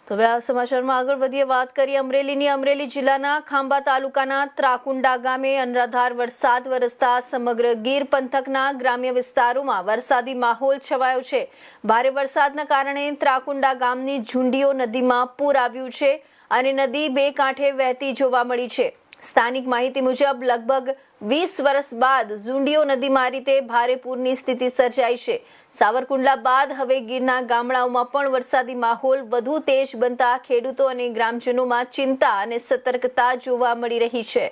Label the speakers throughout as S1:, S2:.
S1: તો હવે આ સમાચારમાં આગળ વધીએ, વાત કરીએ અમરેલીની। અમરેલી જિલ્લાના ખાંભા તાલુકાના ત્રાકુંડા ગામે અનરાધાર વરસાદ વરસતા સમગ્ર ગીર પંથકના ગ્રામ્ય વિસ્તારોમાં વરસાદી માહોલ છવાયો છે। ભારે વરસાદના કારણે ત્રાકુંડા ગામની ઝુંડીઓ નદીમાં પૂર આવ્યું છે અને નદી બે કાંઠે વહેતી જોવા મળી છે। સ્થાનિક માહિતી મુજબ લગભગ 20 વર્ષ બાદ ઝુંડીઓ નદીમાં આ રીતે ભારે પૂરની સ્થિતિ સર્જાઈ છે। સાવરકુંડલા બાદ હવે ગીરના ગામડાઓમાં પણ વરસાદી માહોલ વધુ તેજ બનતા ખેડૂતો અને ગ્રામજનોમાં ચિંતા અને સતર્કતા જોવા મળી રહી છે।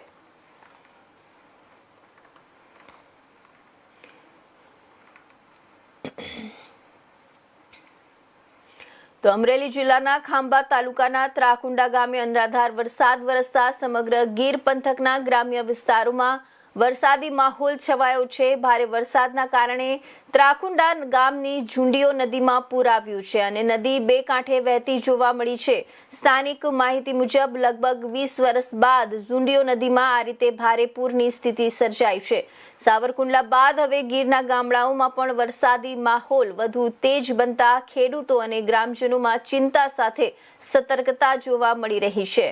S1: તો અમરેલી જિલ્લાના ખાંભા તાલુકાના ત્રાકુંડા ગામે અનરાધાર વરસાદ વરસતા સમગ્ર ગીર પંથકના ગ્રામ્ય વિસ્તારોમાં વરસાદી માહોલ છવાયો છે। ભારે વરસાદના કારણે ત્રાકુંડા ગામની ઝુંડીઓ નદીમાં પૂર આવ્યું છે અને નદી બે કાંઠે વહેતી જોવા મળી છે। સ્થાનિક માહિતી મુજબ લગભગ 20 વર્ષ બાદ ઝુંડીઓ નદીમાં આ રીતે ભારે પૂરની સ્થિતિ સર્જાઈ છે। સાવરકુંડલા બાદ હવે ગીરના ગામડાઓમાં પણ વરસાદી માહોલ વધુ તેજ બનતા ખેડૂતો અને ગ્રામજનોમાં ચિંતા સાથે સતર્કતા જોવા મળી રહી છે।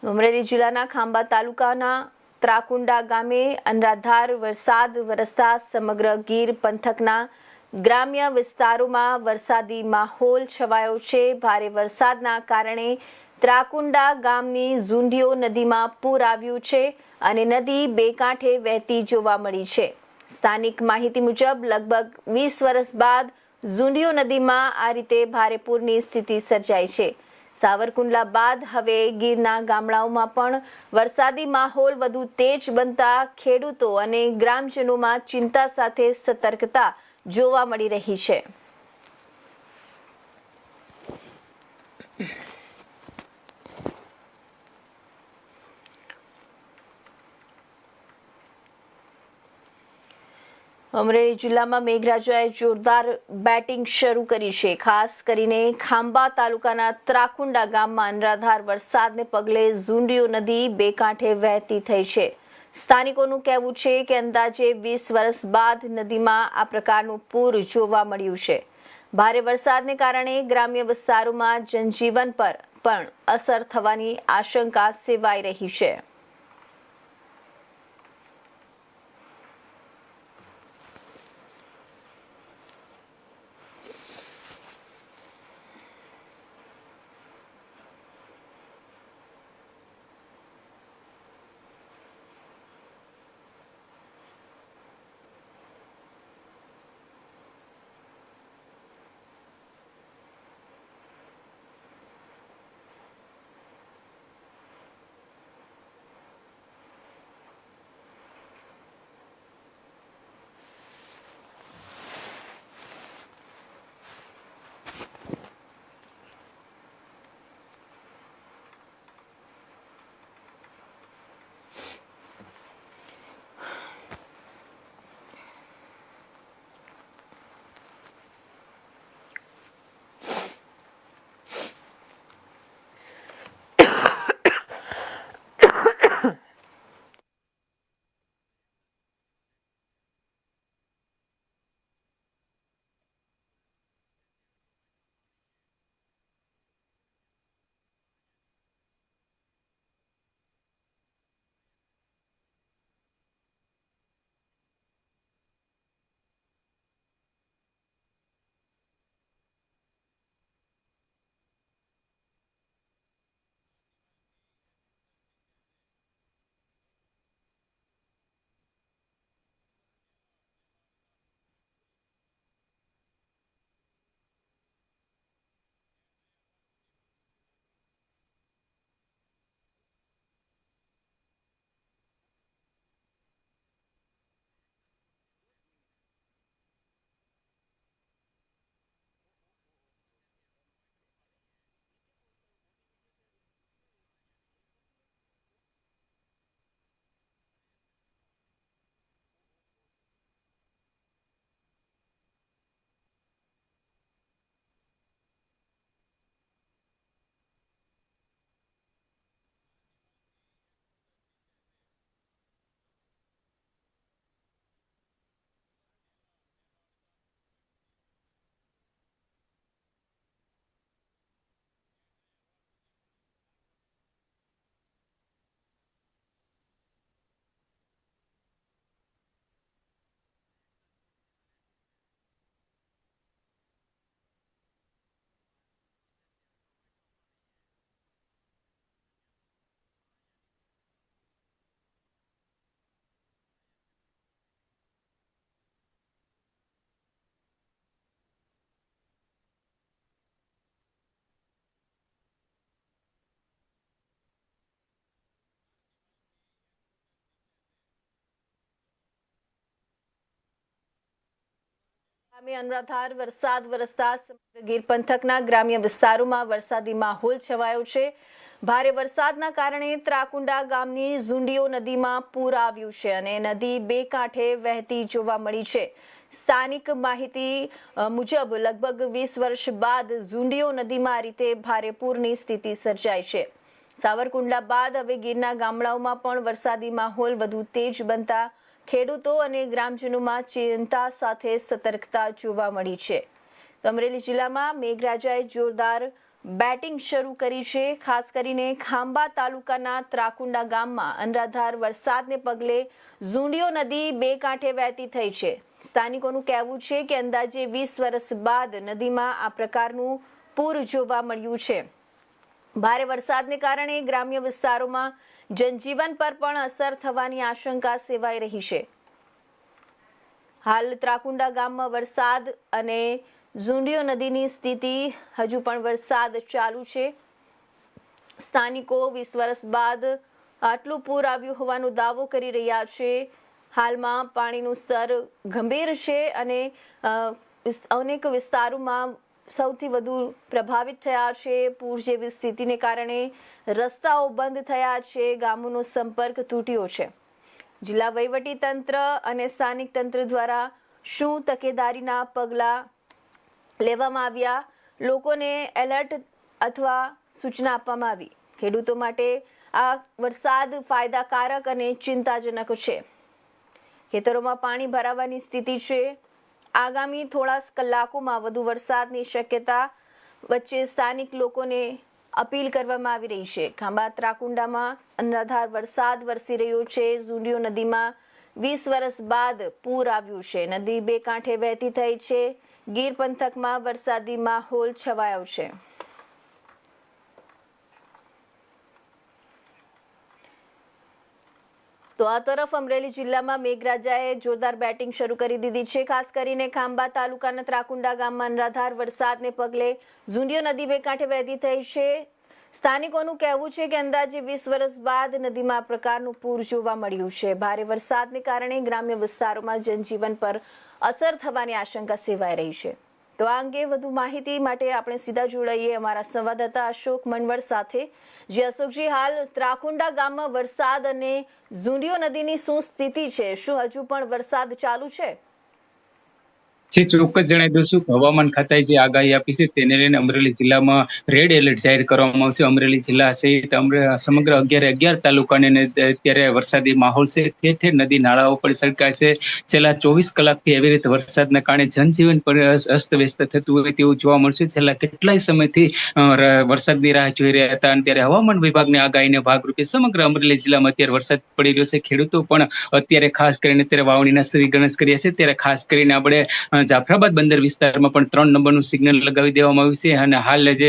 S1: અમરેલી જિલ્લાના ખાંભા તાલુકાના ત્રાકુંડા ગામે અનરાધાર વરસાદ વરસતા સમગ્ર ગીર પંથકના ગ્રામ્ય વિસ્તારોમાં વરસાદી માહોલ છવાયો છે। ભારે વરસાદના કારણે ત્રાકુંડા ગામની ઝુંડીઓ નદીમાં પૂર આવ્યું છે અને નદી બે કાંઠે વહેતી જોવા મળી છે। સ્થાનિક માહિતી મુજબ લગભગ 20 વર્ષ બાદ ઝુંડીઓ નદીમાં આ રીતે ભારે પૂરની સ્થિતિ સર્જાઈ છે। સાવરકુંડલા બાદ હવે ગીરના ગામડાઓમાં પણ વરસાદી માહોલ વધુ તેજ બનતા ખેડૂતો અને ગ્રામજનોમાં ચિંતા સાથે સતર્કતા જોવા મળી રહી છે। અમરેલી જિલ્લામાં મેઘરાજાએ જોરદાર બેટિંગ શરૂ કરી છે। ખાસ કરીને ખાંભા તાલુકાના ત્રાકુંડા ગામમાં અનરાધાર વરસાદને પગલે ઝુંડીઓ નદી બે કાંઠે વહેતી થઈ છે। સ્થાનિકોનું કહેવું છે કે અંદાજે 20 વર્ષ બાદ નદીમાં આ પ્રકારનું પૂર જોવા મળ્યું છે। ભારે વરસાદને કારણે ગ્રામ્ય વિસ્તારોમાં જનજીવન પર પણ અસર થવાની આશંકા સેવાઈ રહી છે। અનરાધાર વરસાદ વરસતા સમગ્ર ગીર પંથકના ગ્રામ્ય વિસ્તારોમાં વરસાદી માહોલ છવાયો છે। ભારે વરસાદના કારણે ત્રાકુંડા ગામની ઝુંડીઓ નદીમાં પૂર આવ્યું છે અને નદી બે કાંઠે વહેતી જોવા મળી છે। સ્થાનિક માહિતી મુજબ લગભગ 20 વર્ષ બાદ ઝુંડીઓ નદીમાં આ રીતે ભારે પૂરની સ્થિતિ સર્જાઈ છે। સાવરકુંડલા બાદ હવે ગીરના ગામડાઓમાં પણ વરસાદી માહોલ વધુ તેજ બનતા ખેડૂતો અને ગ્રામજનોમાં ચિંતા સાથે સતર્કતા જોવા મળી છે। તો અમરેલી જિલ્લામાં મેઘરાજાએ જોરદાર બેટિંગ શરૂ કરી છે। ખાસ કરીને ખાંભા તાલુકાના ત્રાકુંડા ગામમાં અનરાધાર વરસાદને પગલે ઝુંડીઓ નદી બે કાંઠે વહેતી થઈ છે। સ્થાનિકોનું કહેવું છે કે અંદાજે 20 વર્ષ બાદ નદીમાં આ પ્રકારનું પૂર જોવા મળ્યું છે। ભારે વરસાદને કારણે ગ્રામ્ય વિસ્તારોમાં જનજીવન પર પણ અસર થવાની આશંકા સેવાઈ રહી છે। હાલ ત્રાકુંડા ગામમાં વરસાદ અને ઝુંડીઓ નદીની સ્થિતિ હજુ પણ વરસાદ ચાલુ છે। સ્થાનિકો 20 વર્ષ બાદ આટલું પૂર આવ્યું હોવાનો દાવો કરી રહ્યા છે। હાલમાં પાણીનું સ્તર ગંભીર છે અને અનેક વિસ્તારોમાં સૌથી વધુ પ્રભાવિત થયા છે। પૂર જેવી સ્થિતિને કારણે રસ્તાઓ બંધ થયા છે, ગામોનો સંપર્ક તૂટ્યો છે। જિલ્લા વહીવટી તંત્ર અને સ્થાનિક તંત્ર દ્વારા શું તકેદારીના પગલાં લેવામાં આવ્યા, લોકોને એલર્ટ અથવા સૂચના આપવામાં આવી? ખેડૂતો માટે આ વરસાદ ફાયદાકારક અને ચિંતાજનક છે। ખેતરોમાં પાણી ભરાવાની સ્થિતિ છે। આગામી થોડા કલાકોમાં વધુ વરસાદની શક્યતા વચ્ચે સ્થાનિક લોકોને અપીલ કરવામાં આવી રહી છે। ખાંભા ત્રાકુંડામાં અનરાધાર વરસાદ વરસી રહ્યો છે। ઝુંડીઓ નદીમાં 20 વર્ષ બાદ પૂર આવ્યું છે। નદી બે કાંઠે વહેતી થઈ છે। ગીર પંથકમાં વરસાદી માહોલ છવાયો છે। તો આ તરફ અમરેલી જિલ્લામાં મેઘરાજાએ જોરદાર બેટિંગ શરૂ કરી દીધી છે। ખાસ કરીને ખાંભા તાલુકાના ત્રાકુંડા ગામમાં અનરાધાર વરસાદને પગલે ઝુંડીઓ નદી બે કાંઠે વહેતી થઈ છે। સ્થાનિકોનું કહેવું છે કે અંદાજે 20 વર્ષ બાદ નદીમાં આ પ્રકારનું પૂર જોવા મળ્યું છે। ભારે વરસાદને કારણે ગ્રામ્ય વિસ્તારોમાં જનજીવન પર અસર થવાની આશંકા સેવાઈ રહી છે। તો આ અંગે વધુ માહિતી માટે આપણે સીધા જોડાઈએ અમારા સંવાદદાતા અશોક મનવર સાથે। જે અશોકજી, હાલ ત્રાકુંડા ગામમાં વરસાદ અને ઝુંડીઓ નદીની શું સ્થિતિ છે? શું હજુ પણ વરસાદ ચાલુ છે?
S2: જે ચોક્કસ જણાવી દઉં છું કે હવામાન ખાતાએ જે આગાહી આપી છે તેને લઈને અમરેલી જિલ્લામાં રેડ એલર્ટ જાહેર કરવામાં આવ્યું છે। અમરેલી જિલ્લા સહિત સમગ્ર 11 તાલુકાને અત્યારે વરસાદી માહોલ છે। ઠેર ઠેર નદી નાળાઓ પર છલકાય છે। છેલ્લા 24 કલાકથી એવી રીતે વરસાદના કારણે જનજીવન પર અસ્તવ્યસ્ત થતું હોય તેવું જોવા મળશે। છેલ્લા કેટલાય સમયથી વરસાદની રાહ જોઈ રહ્યા હતા અને ત્યારે હવામાન વિભાગની આગાહીના ભાગરૂપે સમગ્ર અમરેલી જિલ્લામાં અત્યારે વરસાદ પડી રહ્યો છે। ખેડૂતો પણ અત્યારે ખાસ કરીને અત્યારે વાવણીના શ્રી ગણેશ કર્યા છે। ત્યારે ખાસ કરીને આપણે જાફરાબાદ બંદર વિસ્તારમાં પણ 3 નંબરનું સિગ્નલ લગાવી દેવામાં આવ્યું છે અને હાલ જે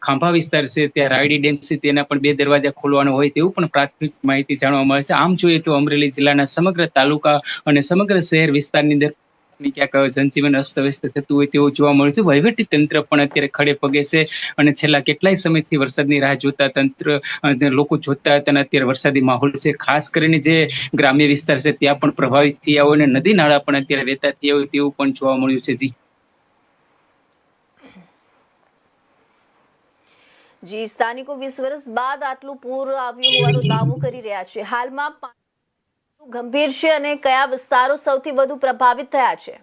S2: ખાંભા વિસ્તાર છે ત્યાં રાયડી ડેમ છે તેના પણ 2 દરવાજા ખોલવાનો હોય તેવું પણ પ્રાથમિક માહિતી જાણવા મળે છે। આમ જોઈએ તો અમરેલી જિલ્લાના સમગ્ર તાલુકા અને સમગ્ર શહેર વિસ્તારની અંદર ક્યાંક જનજીવન અસ્તવ્યસ્ત થતું હોય તેવું જોવા મળ્યું છે। વહીવટી તંત્ર પણ અત્યારે ખડે પગે છે અને છેલ્લા કેટલાય સમયથી વરસાદની રાહ જોતા લોકો જોતા હતા અને અત્યારે વરસાદી માહોલ છે। ખાસ કરીને જે ગ્રામ્ય વિસ્તાર છે ત્યાં પણ પ્રભાવિત થયા હોય અને નદી નાળા પણ અત્યારે વહેતા થયા હોય તેવું પણ જોવા મળ્યું છે।
S1: જી, સ્થાનિકો 20 વર્ષ બાદ આટલું પૂર આવ્યું હોવાનો દાવો કરી રહ્યા છે। હાલમાં પાણી ગંભીર છે અને કયા વિસ્તારો સૌથી વધુ પ્રભાવિત થયા છે?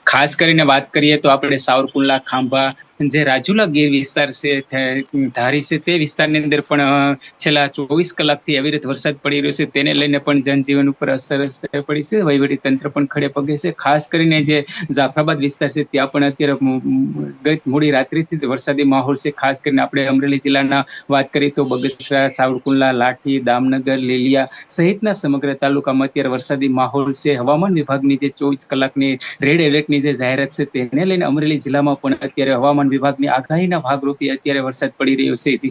S2: ખાસ કરીને વાત કરીએ તો આપણે સાવરકુંડલા, ખાંભા, જે રાજુલા ગીર વિસ્તાર છે, ધારી છે, તે વિસ્તારની અંદર પણ છેલ્લા 24 કલાકથી એવી રીતે વરસાદ પડી રહ્યો છે તેને લઈને પણ જનજીવન ઉપર અસર પડી છે। વહીવટી તંત્ર પણ ખડે પગે છે। ખાસ કરીને જે જાફરાબાદ વિસ્તાર છે ત્યાં પણ અત્યારે મોડી રાત્રિથી વરસાદી માહોલ છે। ખાસ કરીને આપણે અમરેલી જિલ્લાના વાત કરીએ તો બગસરા, સાવરકુંડલા, લાઠી, દામનગર, લીલિયા સહિતના સમગ્ર તાલુકામાં અત્યારે વરસાદી માહોલ છે। હવામાન વિભાગની જે 24 કલાકની રેડ એલર્ટની જે જાહેરાત છે તેને લઈને અમરેલી જિલ્લામાં પણ અત્યારે હવામાન વિભાગની આગાહીના ભાગરૂપે અત્યારે વરસાદ પડી રહ્યો છે।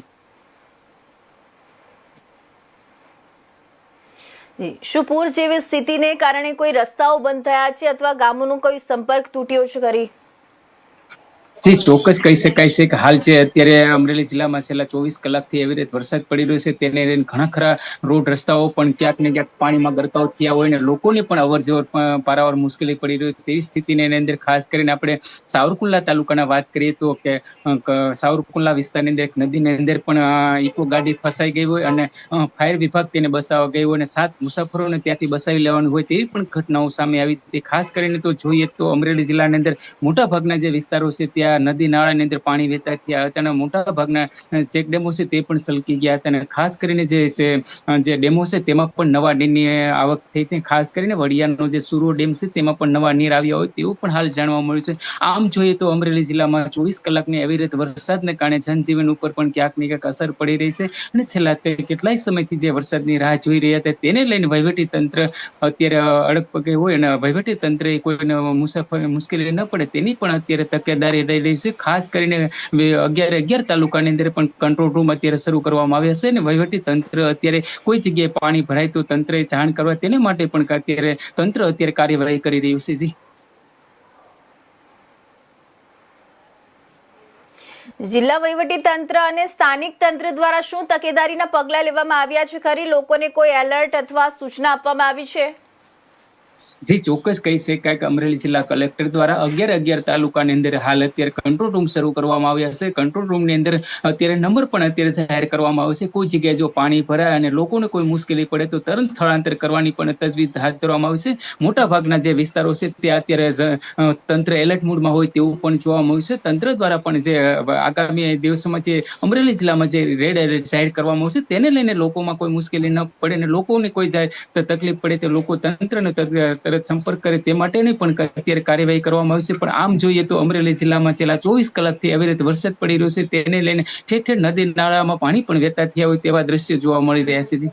S1: શું પૂર જેવી સ્થિતિને કારણે કોઈ રસ્તાઓ બંધ થયા છે અથવા ગામોનો કોઈ સંપર્ક તૂટ્યો છે ખરી?
S2: જે ચોક્કસ કહી શકાય છે કે હાલ છે અત્યારે અમરેલી જિલ્લામાં છેલ્લા 24 કલાકથી એવી રીતે વરસાદ પડી રહ્યો છે તેને લઈને ઘણા ખરા રોડ રસ્તાઓ પણ ક્યાંક ને ક્યાંક પાણીમાં ગરકાવ થયા હોય ને લોકોને પણ અવર જવર પારાવાર મુશ્કેલી પડી રહી તેવી સ્થિતિની અંદર ખાસ કરીને આપણે સાવરકુંડલા તાલુકાના વાત કરીએ તો કે સાવરકુંડલા વિસ્તારની અંદર એક નદીની અંદર પણ ઇકો ગાડી ફસાઈ ગઈ હોય અને ફાયર વિભાગ તેને બસાવવા ગઈ હોય અને 7 મુસાફરોને ત્યાંથી બસાવી લેવાનું હોય તેવી પણ ઘટનાઓ સામે આવી હતી. ખાસ કરીને તો જોઈએ તો અમરેલી જિલ્લાની અંદર મોટા ભાગના જે વિસ્તારો છે ત્યાં નદી નાળાની અંદર પાણી વહેતા થયા હતા અને મોટા ભાગના ચેક ડેમો છે તે પણ સલકી ગયા હતા અને ખાસ કરીને જે ડેમો છે તેમાં પણ નવા નીરની આવક થઈ હતી. ખાસ કરીને વડિયાનો જે સુરો ડેમ છે તેમાં પણ નવા નીર આવ્યા હોય તેવું પણ હાલ જાણવા મળ્યું છે. આમ જોઈએ તો અમરેલી જિલ્લામાં 24 કલાકની એવી રીતે વરસાદને કારણે જનજીવન ઉપર પણ ક્યાંક ને ક્યાંક અસર પડી રહી છે અને છેલ્લા કેટલાય સમયથી જે વરસાદની રાહ જોઈ રહ્યા હતા તેને લઈને વહીવટી તંત્ર અત્યારે અડગપગે હોય અને વહીવટી તંત્રે કોઈને મુશ્કેલી ન પડે તેની પણ અત્યારે તકેદારી લઈ રહી છે. ખાસ કરીને 11 તાલુકાની અંદર પણ કંટ્રોલ રૂમ અત્યારે શરૂ કરવામાં આવ્યા છે અને વહીવટી તંત્ર અત્યારે કોઈ જગ્યાએ પાણી ભરાય તો તંત્રએ જાણ કરવા તેને માટે પણ અત્યારે તંત્ર કાર્યવાહી કરી રહ્યું છે. જી
S1: જિલ્લા વહીવટી તંત્ર અને સ્થાનિક તંત્ર દ્વારા શું તકેદારીના પગલાં લેવામાં આવ્યા છે? ખરી લોકોને કોઈ એલર્ટ અથવા સૂચના આપવામાં આવી છે?
S2: જે ચોક્કસ કહી શકાય કે અમરેલી જિલ્લા કલેક્ટર દ્વારા 11 તાલુકાની અંદર હાલ અત્યારે કંટ્રોલ રૂમ શરૂ કરવામાં આવ્યા છે. કંટ્રોલ રૂમની અંદર અત્યારે નંબર પણ અત્યારે જાહેર કરવામાં આવશે. કોઈ જગ્યાએ જો પાણી ભરાય અને લોકોને કોઈ મુશ્કેલી પડે તો તરત સ્થળાંતર કરવાની પણ તજવીજ હાથ ધરવામાં આવશે. મોટા ભાગના જે વિસ્તારો છે ત્યાં અત્યારે તંત્ર એલર્ટ મોડમાં હોય તેવું પણ જોવા મળ્યું છે. તંત્ર દ્વારા પણ જે આગામી દિવસોમાં જે અમરેલી જિલ્લામાં જે રેડ એલર્ટ જાહેર કરવામાં આવશે તેને લઈને લોકોમાં કોઈ મુશ્કેલી ન પડે અને લોકોને કોઈ તકલીફ પડે તો લોકો તંત્રને તરત સંપર્ક કરે તે માટેની પણ અત્યારે કાર્યવાહી કરવામાં આવશે. પણ આમ જોઈએ તો અમરેલી જિલ્લામાં છેલ્લા 24 કલાકથી આવી રીતે વરસાદ પડી રહ્યો છે તેને લઈને ઠેર ઠેર નદી નાળામાં પાણી પણ વહેતા થયા હોય તેવા દ્રશ્યો જોવા મળી રહ્યા છે.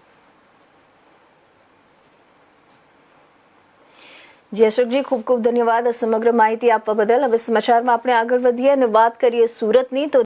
S1: જી અશોકજી, ખૂબ ખૂબ ધન્યવાદ સમગ્ર માહિતી આપવા બદલ. હવે સમાચારમાં આપણે આગળ વધીએ અને વાત કરીએ સુરતની. તો